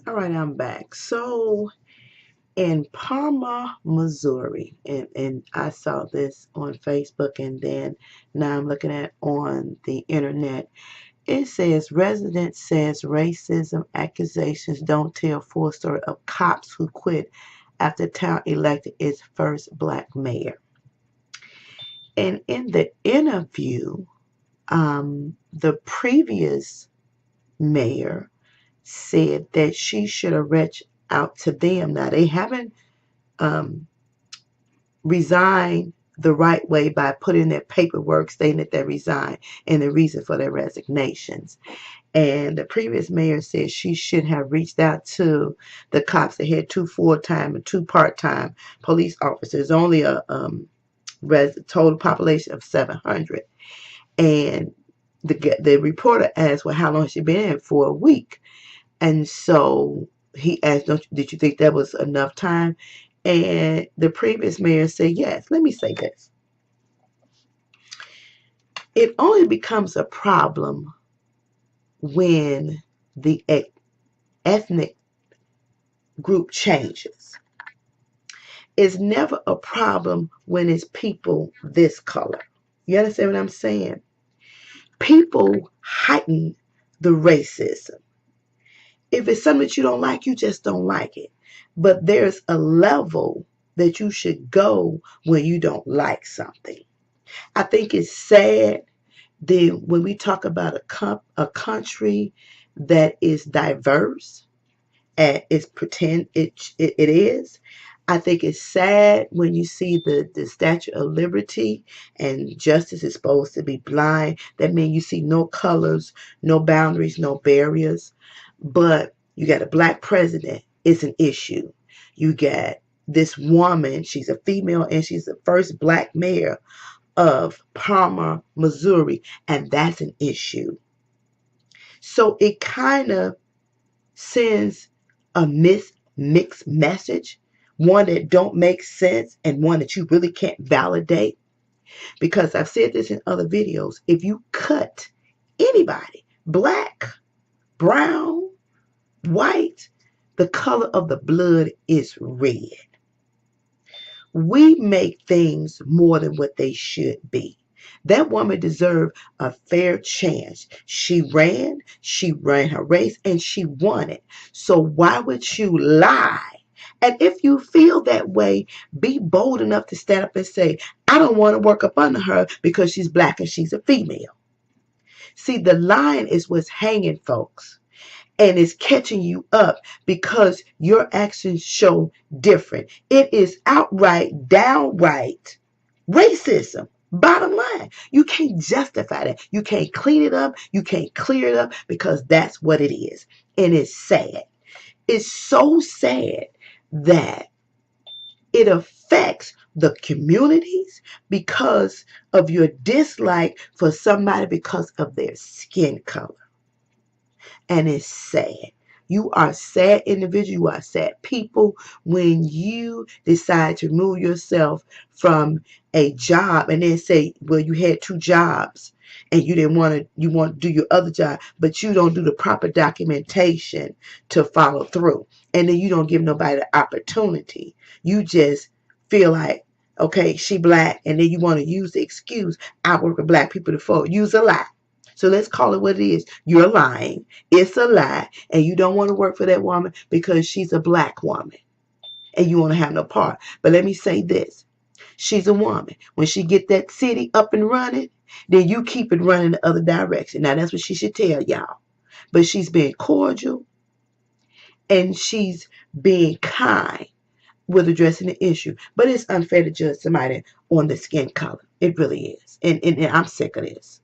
All right, I'm back. So in Parma, Missouri, and I saw this on Facebook, and then now I'm looking at on the internet. It says resident says racism accusations don't tell full story of cops who quit after town elected its first black mayor. And in the interview, the previous mayor said that she should have reached out to them. Now they haven't um, resigned the right way by putting their paperwork stating that they resigned and the reason for their resignations. And the previous mayor said she should have reached out to the cops that had two full-time and two part-time police officers, only a total population of 700. And the reporter asked, well, how long has she been in? For a week. And so he asked, did you think that was enough time? And the previous mayor said, yes. Let me say this. It only becomes a problem when the ethnic group changes. It's never a problem when it's people this color. You understand what I'm saying? People heighten the racism. If it's something that you don't like, you just don't like it. But there's a level that you should go when you don't like something. I think it's sad that when we talk about a country that is diverse, and it's pretend it is. I think it's sad when you see the Statue of Liberty and justice is supposed to be blind. That means you see no colors, no boundaries, no barriers. But you got a black president, it's an issue. You got this woman, she's a female, and she's the first black mayor of Parma, Missouri, and that's an issue. So it kind of sends a mixed message, one that don't make sense and one that you really can't validate. Because I've said this in other videos, if you cut anybody, black, brown, white, the color of the blood is red. We make things more than what they should be. That woman deserved a fair chance. She ran her race, and she won it. So why would you lie? And if you feel that way, be bold enough to stand up and say, I don't want to work up under her because she's black and she's a female. See, the line is what's hanging, folks, and it's catching you up because your actions show different. It is outright, downright racism. Bottom line, you can't justify that. You can't clean it up. You can't clear it up because that's what it is. And it's sad. It's so sad that it affects the communities because of your dislike for somebody because of their skin color. And it's sad. You are sad individual. You are sad people when you decide to remove yourself from a job and then say, well, you had two jobs and you want to do your other job, but you don't do the proper documentation to follow through. And then you don't give nobody the opportunity. You just feel like, okay, she black, and then you want to use the excuse, I work with black people before. Use a lie. So let's call it what it is. You're lying. It's a lie. And you don't want to work for that woman because she's a black woman. And you want to have no part. But let me say this. She's a woman. When she get that city up and running, then you keep it running the other direction. Now that's what she should tell y'all. But she's being cordial and she's being kind with addressing the issue. But it's unfair to judge somebody on the skin color. It really is. And I'm sick of this.